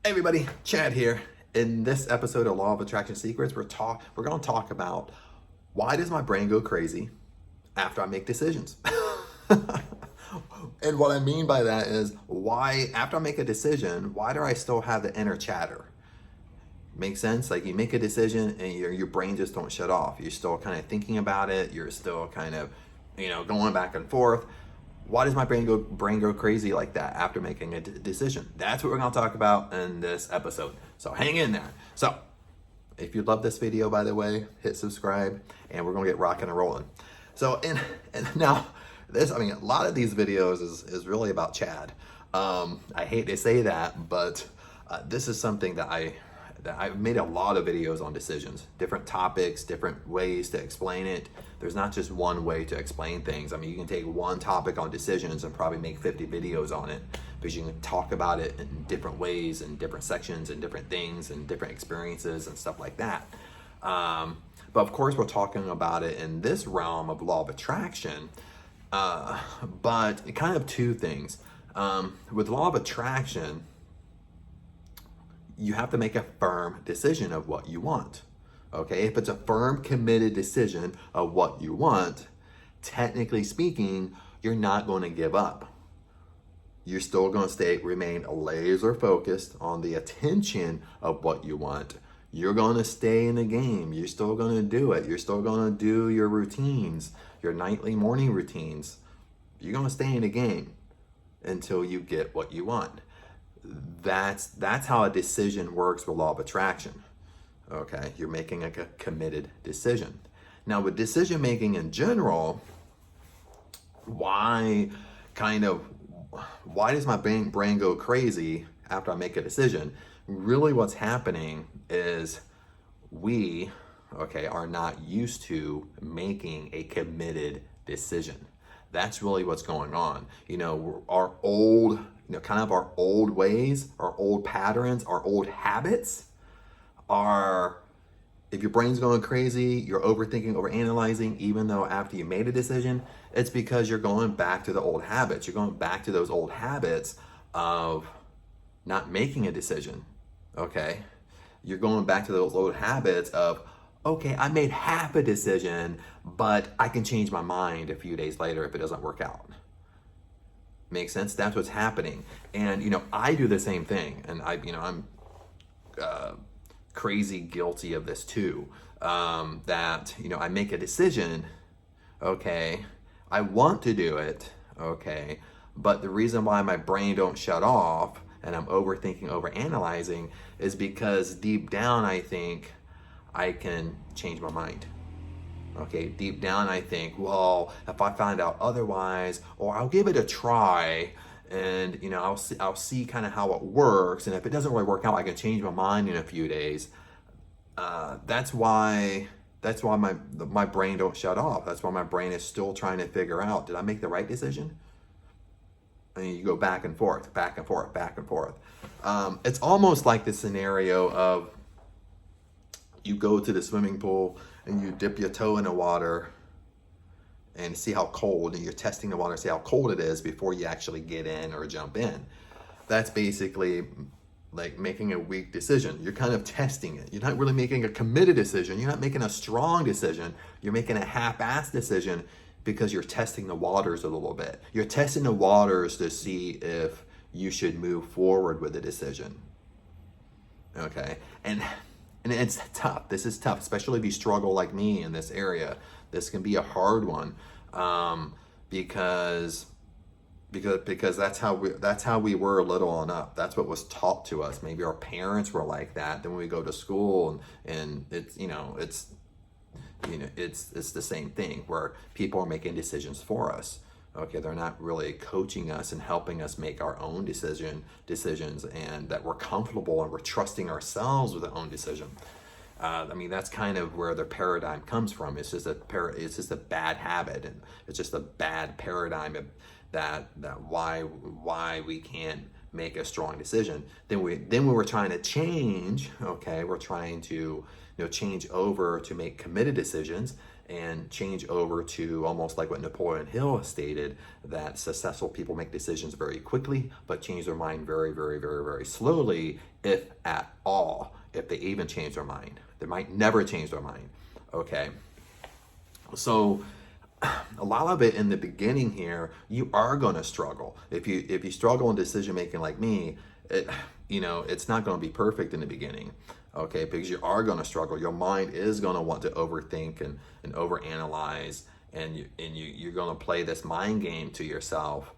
Hey everybody, Chad here. In this episode of Law of Attraction Secrets, we're going to talk about why does my brain go crazy after I make decisions? And what I mean by that is why, after I make a decision, why do I still have the inner chatter? Make sense? Like you make a decision and your brain just don't shut off. You're still kind of thinking about it. You're still kind of, going back and forth. Why does my brain go crazy like that after making a decision? That's what we're going to talk about in this episode. So hang in there. So if you love this video, by the way, hit subscribe and we're going to get rocking and rolling. So and now this, a lot of these videos is really about Chad. I hate to say that, but this is something that I've made a lot of videos on decisions, different topics, different ways to explain it. There's not just one way to explain things. You can take one topic on decisions and probably make 50 videos on it because you can talk about it in different ways and different sections and different things and different experiences and stuff like that. But of course, we're talking about it in this realm of law of attraction, but kind of two things. With law of attraction, you have to make a firm decision of what you want. Okay, if it's a firm, committed decision of what you want, technically speaking, you're not going to give up. You're still going to remain laser focused on the attention of what you want. You're going to stay in the game. You're still going to do it. You're still going to do your routines, your nightly, morning routines. You're going to stay in the game until you get what you want. That's how a decision works with law of attraction. Okay, you're making a committed decision. Now with decision making in general, why does my brain go crazy after I make a decision? Really what's happening is we are not used to making a committed decision. That's really what's going on. Our old our old ways, our old patterns, our old habits are, if your brain's going crazy, you're overthinking, overanalyzing, even though after you made a decision, it's because you're going back to the old habits. You're going back to those old habits of not making a decision, okay? You're going back to those old habits of, okay, I made half a decision, but I can change my mind a few days later if it doesn't work out. Make sense? That's what's happening. And, I do the same thing. And I'm crazy guilty of this too. That, I make a decision, okay, I want to do it, okay, but the reason why my brain don't shut off and I'm overthinking, overanalyzing is because deep down I think I can change my mind. Okay, deep down I think, well, if I find out otherwise, or I'll give it a try, and I'll see kind of how it works, and if it doesn't really work out, I can change my mind in a few days. That's why my brain don't shut off. That's why my brain is still trying to figure out, did I make the right decision? And you go back and forth, back and forth, back and forth. It's almost like the scenario of you go to the swimming pool and you dip your toe in the water and see how cold, and you're testing the water, see how cold it is before you actually get in or jump in. That's basically like making a weak decision. You're kind of testing it. You're not really making a committed decision. You're not making a strong decision. You're making a half-assed decision because you're testing the waters a little bit. You're testing the waters to see if you should move forward with the decision. Okay, and it's tough. This is tough, especially if you struggle like me in this area. This can be a hard one, because that's how we were little on up. That's what was taught to us. Maybe our parents were like that. Then when we go to school and it's the same thing where people are making decisions for us. Okay, they're not really coaching us and helping us make our own decisions, and that we're comfortable and we're trusting ourselves with our own decision. That's kind of where the paradigm comes from. It's just a bad habit, and it's just a bad paradigm that why we can't make a strong decision. Then when we're trying to change, okay, we're trying to change over to make committed decisions, and change over to almost like what Napoleon Hill stated, that successful people make decisions very quickly, but change their mind very, very, very, very slowly, if at all, if they even change their mind. They might never change their mind, okay? So a lot of it in the beginning here, you are gonna struggle. If you struggle in decision making like me, it's not gonna be perfect in the beginning. Okay, because you are going to struggle. Your mind is going to want to overthink and overanalyze, and you're going to play this mind game to yourself.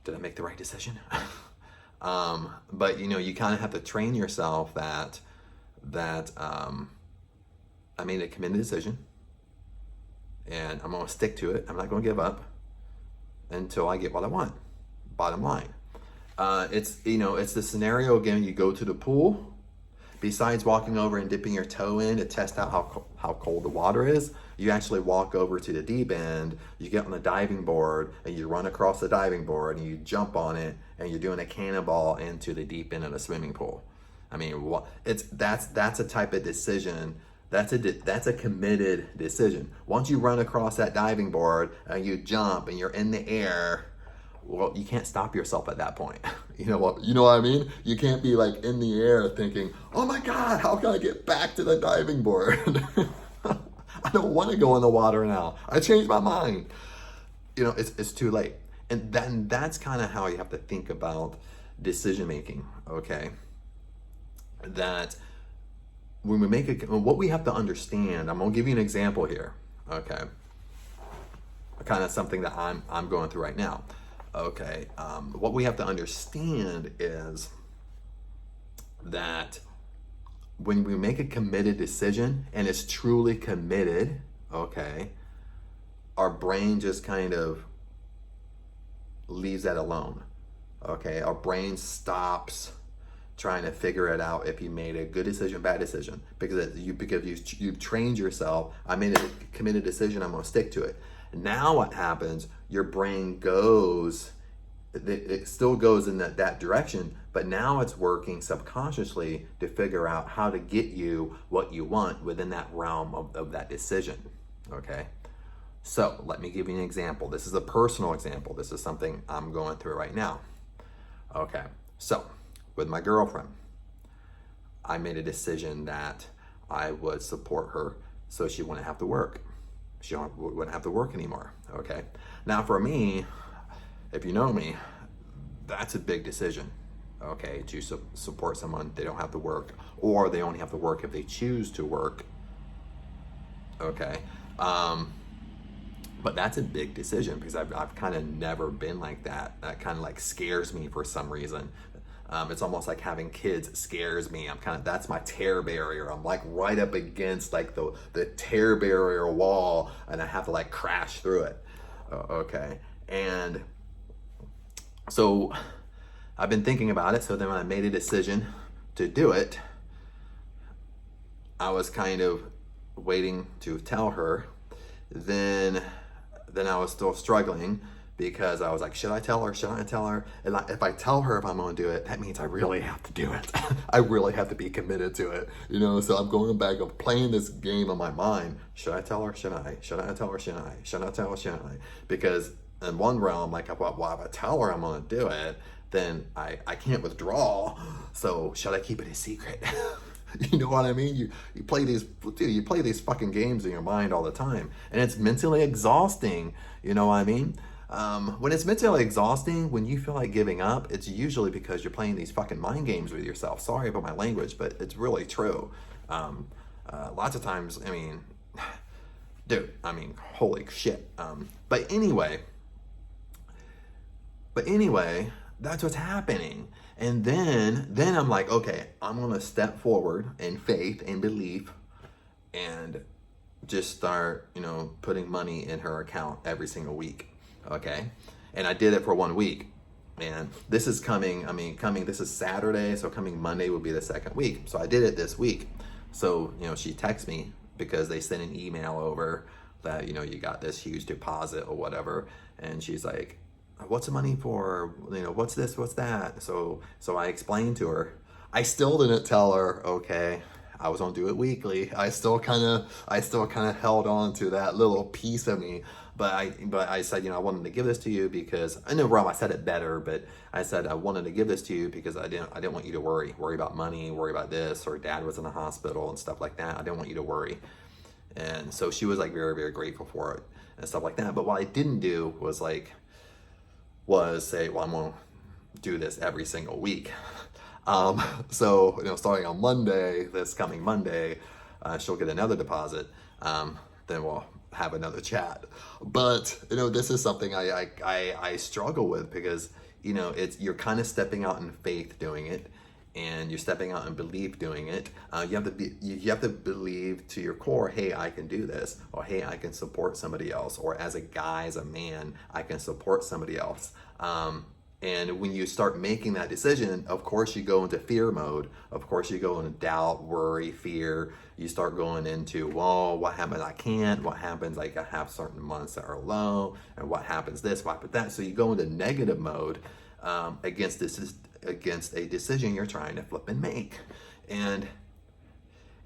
Did I make the right decision? But you kind of have to train yourself that I made a committed decision, and I'm going to stick to it. I'm not going to give up until I get what I want. Bottom line, it's the scenario again. You go to the pool. Besides walking over and dipping your toe in to test out how cold the water is, you actually walk over to the deep end, you get on the diving board, and you run across the diving board, and you jump on it, and you're doing a cannonball into the deep end of the swimming pool. I mean, that's a type of decision. That's a committed decision. Once you run across that diving board and you jump and you're in the air, well, you can't stop yourself at that point. You know what I mean? You can't be like in the air thinking, oh my God, how can I get back to the diving board? I don't want to go in the water now. I changed my mind. It's too late. And that's kind of how you have to think about decision making, okay? That when we make what we have to understand, I'm gonna give you an example here, okay? Kind of something that I'm going through right now. Okay, what we have to understand is that when we make a committed decision and it's truly committed, okay, our brain just kind of leaves that alone. Okay, our brain stops trying to figure it out if you made a good decision, bad decision, because you've trained yourself. I made a committed decision, I'm going to stick to it. Now what happens, your brain goes, it still goes in that direction, but now it's working subconsciously to figure out how to get you what you want within that realm of that decision, okay? So let me give you an example. This is a personal example. This is something I'm going through right now. Okay, so with my girlfriend, I made a decision that I would support her so she wouldn't have to work. She wouldn't have to work anymore, okay? Now for me, if you know me, that's a big decision, okay? To support someone, they don't have to work, or they only have to work if they choose to work, okay? But that's a big decision because I've kind of never been like that. That kind of like scares me for some reason. It's almost like having kids scares me. That's my terror barrier. I'm like right up against like the terror barrier wall, and I have to like crash through it. Okay. And so I've been thinking about it. So then when I made a decision to do it, I was kind of waiting to tell her. Then I was still struggling, because I was like, should I tell her? Should I tell her? And if I tell her if I'm going to do it, that means I really have to do it. I really have to be committed to it. So I'm going back and playing this game in my mind. Should I tell her? Should I? Should I tell her? Should I? Should I tell her? Should I? Because in one realm, like, well, if I tell her I'm going to do it, then I can't withdraw. So should I keep it a secret? You know what I mean? You play these fucking games in your mind all the time, and it's mentally exhausting. You know what I mean? When it's mentally exhausting, when you feel like giving up, it's usually because you're playing these fucking mind games with yourself. Sorry about my language, but it's really true. Lots of times, dude, holy shit. But anyway, that's what's happening. And then I'm like, okay, I'm going to step forward in faith and belief and just start, putting money in her account every single week. Okay. And I did it for 1 week. And this is this is Saturday. So coming Monday will be the second week. So I did it this week. So, she texts me because they sent an email over that, you got this huge deposit or whatever. And she's like, what's the money for? What's this? What's that? So I explained to her. I still didn't tell her, okay, I was gonna do it weekly. I still kind of held on to that little piece of me. But I said, I wanted to give this to you because I know, Rom, I said it better, but I said I wanted to give this to you because I didn't want you to worry about money, worry about this, or dad was in the hospital and stuff like that. I didn't want you to worry. And so she was like very, very grateful for it and stuff like that. But what I didn't do was say, well, I'm gonna do this every single week. So starting on Monday, this coming Monday, she'll get another deposit. Then we'll have another chat. But this is something I struggle with because you're kind of stepping out in faith doing it, and you're stepping out in belief doing it. You have to believe to your core, hey, I can do this, or hey, I can support somebody else, or as a guy, as a man, I can support somebody else. And when you start making that decision, of course you go into fear mode. Of course you go into doubt, worry, fear. You start going into, well, what happens? I can't. What happens? Like I have certain months that are low, and what happens this? What happens that? So you go into negative mode against a decision you're trying to flip and make, and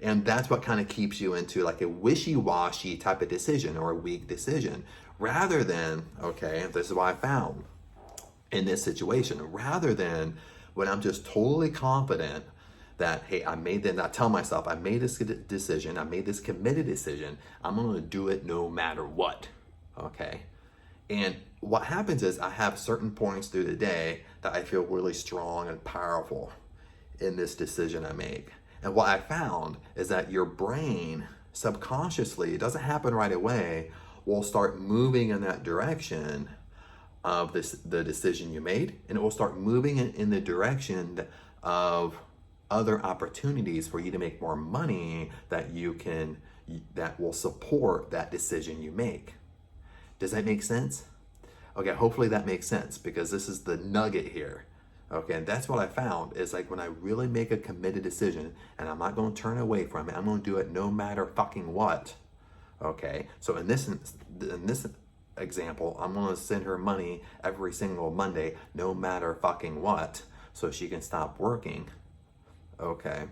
that's what kind of keeps you into like a wishy-washy type of decision or a weak decision, rather than, okay, this is what I found in this situation, rather than when I'm just totally confident that, hey, I tell myself, I made this decision, I made this committed decision, I'm gonna do it no matter what, okay? And what happens is I have certain points through the day that I feel really strong and powerful in this decision I make. And what I found is that your brain subconsciously, it doesn't happen right away, will start moving in that direction of the decision you made, and it will start moving in the direction of other opportunities for you to make more money that will support that decision you make. Does that make sense? Okay, hopefully that makes sense, because this is the nugget here. Okay, and that's what I found is like when I really make a committed decision and I'm not going to turn away from it, I'm going to do it no matter fucking what. Okay, so in this example, I'm gonna send her money every single Monday, no matter fucking what, so she can stop working. Okay,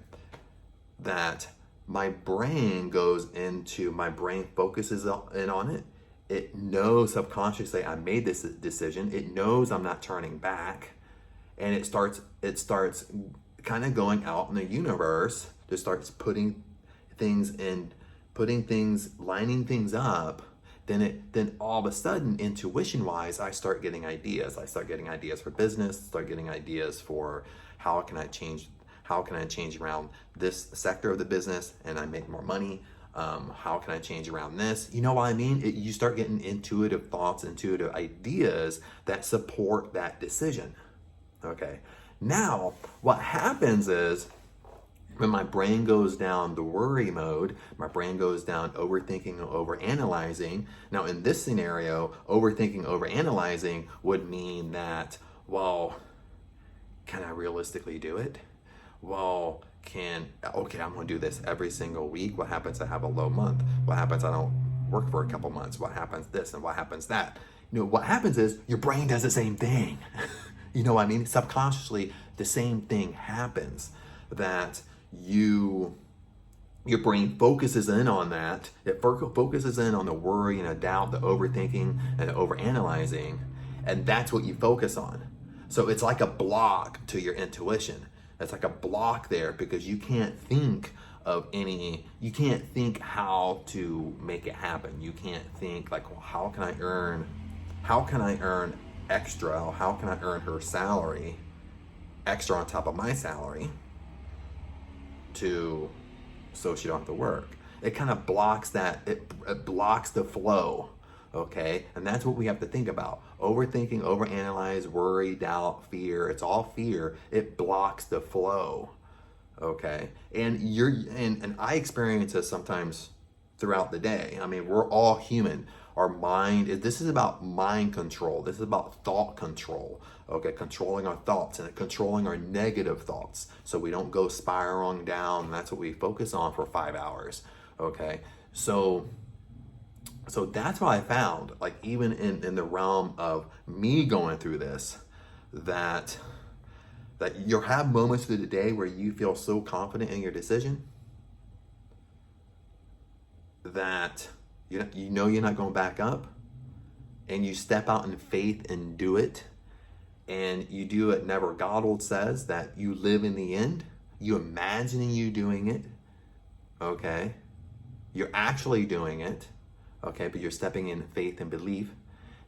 that my brain focuses in on it. It knows subconsciously I made this decision. It knows I'm not turning back, and it starts kind of going out in the universe. Just starts putting things, lining things up. Then all of a sudden, intuition-wise, I start getting ideas. I start getting ideas for business, start getting ideas for how can I change around this sector of the business and I make more money. How can I change around this? You know what I mean? You start getting intuitive thoughts, intuitive ideas that support that decision. Okay. Now, what happens is, when my brain goes down the worry mode, my brain goes down overthinking and overanalyzing. Now, in this scenario, overthinking, overanalyzing would mean that, well, can I realistically do it? Well, okay, I'm gonna do this every single week. What happens if I have a low month? What happens if I don't work for a couple months? What happens this and what happens that? What happens is your brain does the same thing. You know what I mean? Subconsciously, the same thing happens, that your brain focuses in on that. It focuses in on the worry and the doubt, the overthinking and the overanalyzing, and that's what you focus on. So it's like a block to your intuition. It's like a block there because you can't think how to make it happen. You can't think like, well, how can I earn extra? How can I earn her salary extra on top of my salary so she don't have to work? It kind of blocks that. It blocks the flow. Okay, and that's what we have to think about. Overthinking, overanalyze, worry, doubt, fear. It's all fear. It blocks the flow. Okay, and I experience this sometimes throughout the day. I mean, we're all human. Our mind, this is about mind control. This is about thought control. Okay, controlling our thoughts and controlling our negative thoughts so we don't go spiraling down. And that's what we focus on for 5 hours. Okay, so that's what I found, like even in the realm of me going through this, that you'll have moments through the day where you feel so confident in your decision, that you know you're not going back up, and you step out in faith and do it, and you do what Never Goddard says, that you live in the end, you imagining you doing it, okay? You're actually doing it, okay? But you're stepping in faith and belief.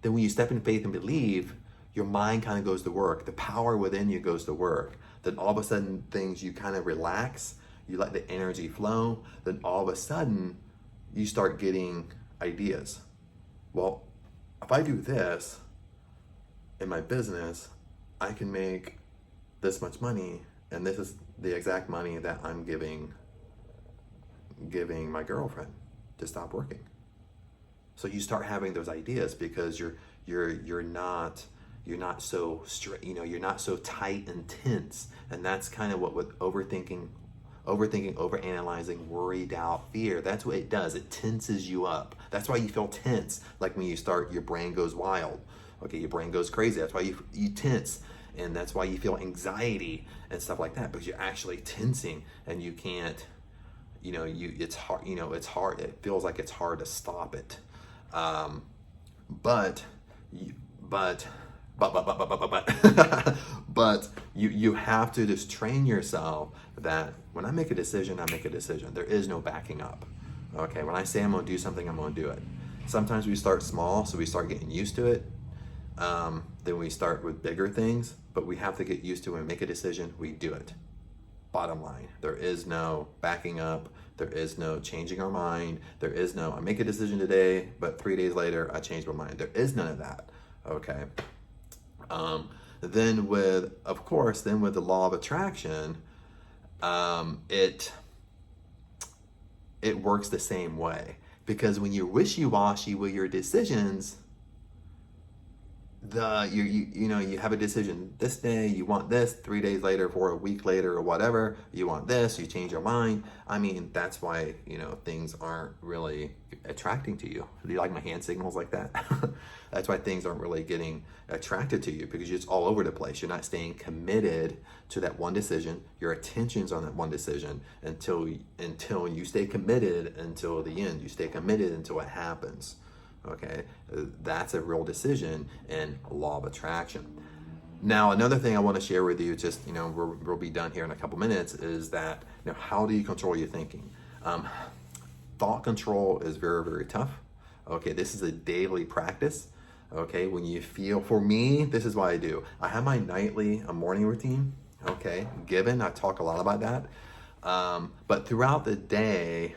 Then when you step in faith and believe, your mind kind of goes to work. The power within you goes to work. Then all of a sudden things, you kind of relax, you let the energy flow, then all of a sudden you start getting ideas. Well, if I do this in my business, I can make this much money, and this is the exact money that I'm giving my girlfriend to stop working. So you start having those ideas because you're not so straight, you're not so tight and tense. And that's kind of what with overthinking, overanalyzing, worry, doubt, fear, that's what it does. It tenses you up. That's why you feel tense. Like when you start, your brain goes wild. Okay, your brain goes crazy. That's why you tense. And that's why you feel anxiety and stuff like that, because you're actually tensing, and you can't, it's hard, it's hard. It feels like it's hard to stop it. But you have to just train yourself that when I make a decision, I make a decision. There is no backing up. Okay, when I say I'm gonna do something, I'm gonna do it. Sometimes we start small, so we start getting used to it. Then we start with bigger things, but we have to get used to when we make a decision, we do it. Bottom line, there is no backing up. There is no changing our mind. There is no, I make a decision today, but 3 days later, I change my mind. There is none of that, okay? Then with the law of attraction, it works the same way. Because when you're wishy-washy with your decisions, you have a decision this day, you want this, 3 days later, for a week later, or whatever, you want this, you change your mind. I mean, that's why, things aren't really attracting to you. Do you like my hand signals like that? That's why things aren't really getting attracted to you, because you're just all over the place. You're not staying committed to that one decision. Your attention's on that one decision until you stay committed until the end. You stay committed until it happens. Okay, that's a real decision and law of attraction. Now, another thing I want to share with you, just, we'll be done here in a couple minutes, is that, how do you control your thinking? Thought control is very, very tough. Okay, this is a daily practice. Okay, when you feel, for me, this is what I do. I have my a morning routine. Okay, I talk a lot about that. But throughout the day,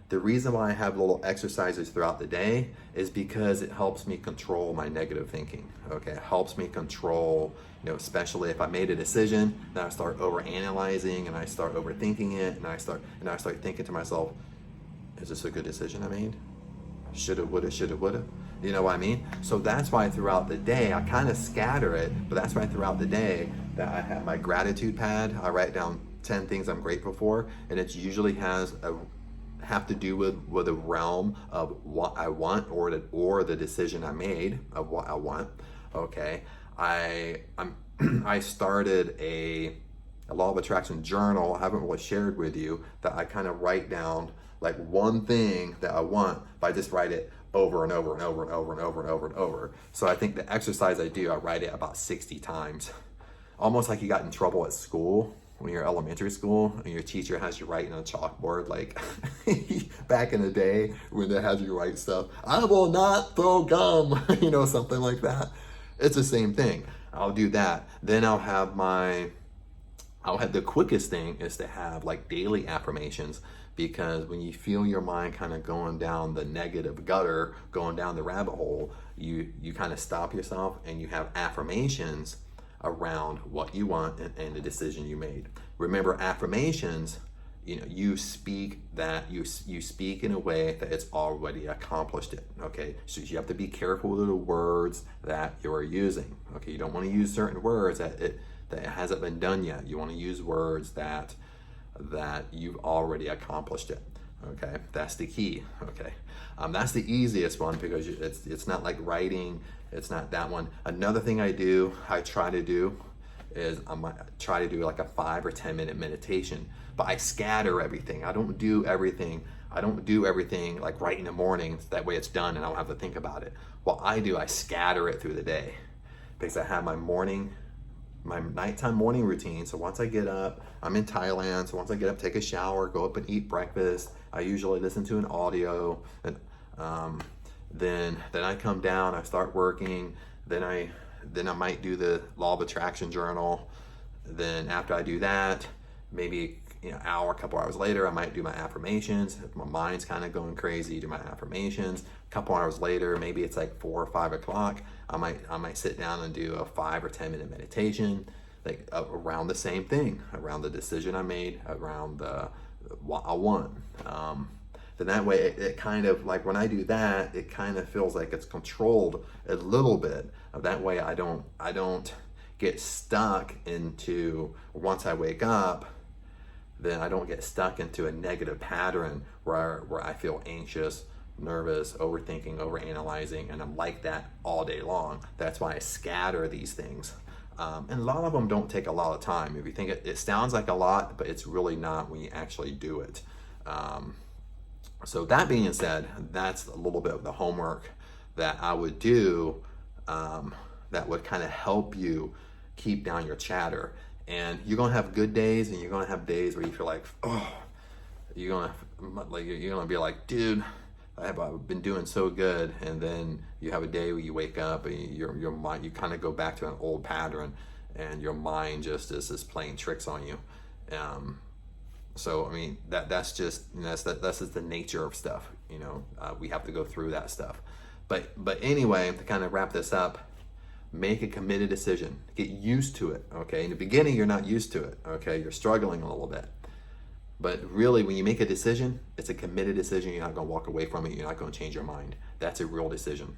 the reason why I have little exercises throughout the day is because it helps me control my negative thinking. Okay, it helps me control, especially if I made a decision, then I start overanalyzing and I start overthinking it, and I start thinking to myself, is this a good decision I made? Shoulda, woulda. You know what I mean? So that's why throughout the day, I kind of scatter it, but that's why throughout the day that I have my gratitude pad. I write down 10 things I'm grateful for, and it usually have to do with the realm of what I want, or the decision I made of what I want. Okay, I started a law of attraction journal. I haven't really shared with you that I kind of write down like one thing that I want, but I just write it over and over and over and over and over and over and over. So I think the exercise I do, I write it about 60 times, almost like you got in trouble at school. When you're elementary school and your teacher has you write on a chalkboard, like back in the day when they had you write stuff, I will not throw gum, something like that. It's the same thing. I'll do that. Then I'll have the quickest thing is to have like daily affirmations, because when you feel your mind kind of going down the negative gutter, going down the rabbit hole, you kind of stop yourself and you have affirmations around what you want and the decision you made. Remember, affirmations, you speak in a way that it's already accomplished it. Okay, so you have to be careful with the words that you're using. Okay, you don't want to use certain words that it hasn't been done yet. You want to use words that you've already accomplished it. Okay, that's the key. Okay, that's the easiest one, because it's not like writing. It's not that one. Another thing I try to do is I might try to do like a 5 or 10 minute meditation, but I scatter everything. I don't do everything. I don't do everything like right in the morning. That way it's done and I don't have to think about it. What I do, I scatter it through the day, because I have my nighttime morning routine. So once I get up, I'm in Thailand. So once I get up, take a shower, go up and eat breakfast. I usually listen to an audio, and then I come down, I start working. Then I might do the law of attraction journal. Then after I do that, maybe hour, a couple hours later, I might do my affirmations. If my mind's kind of going crazy, do my affirmations. A couple hours later, maybe it's like 4 or 5 o'clock, I might sit down and do a 5 or 10 minute meditation, like around the same thing, around the decision I made, around what I want. Then that way it kind of, like when I do that, it kind of feels like it's controlled a little bit. That way I don't get stuck into, once I wake up, then I don't get stuck into a negative pattern where I feel anxious, nervous, overthinking, overanalyzing, and I'm like that all day long. That's why I scatter these things. And a lot of them don't take a lot of time. If you think it sounds like a lot, but it's really not when you actually do it. So that being said, that's a little bit of the homework that I would do, that would kind of help you keep down your chatter. And you're gonna have good days, and you're gonna have days where you feel like, oh, you're gonna be like, dude, I've been doing so good. And then you have a day where you wake up and your mind, you kind of go back to an old pattern, and your mind just is playing tricks on you. So I mean, that's just the nature of stuff. We have to go through that stuff. But anyway, to kind of wrap this up, make a committed decision. Get used to it, okay? In the beginning, you're not used to it, okay? You're struggling a little bit. But really, when you make a decision, it's a committed decision. You're not going to walk away from it. You're not going to change your mind. That's a real decision.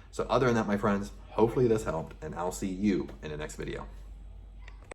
So other than that, my friends, hopefully this helped, and I'll see you in the next video.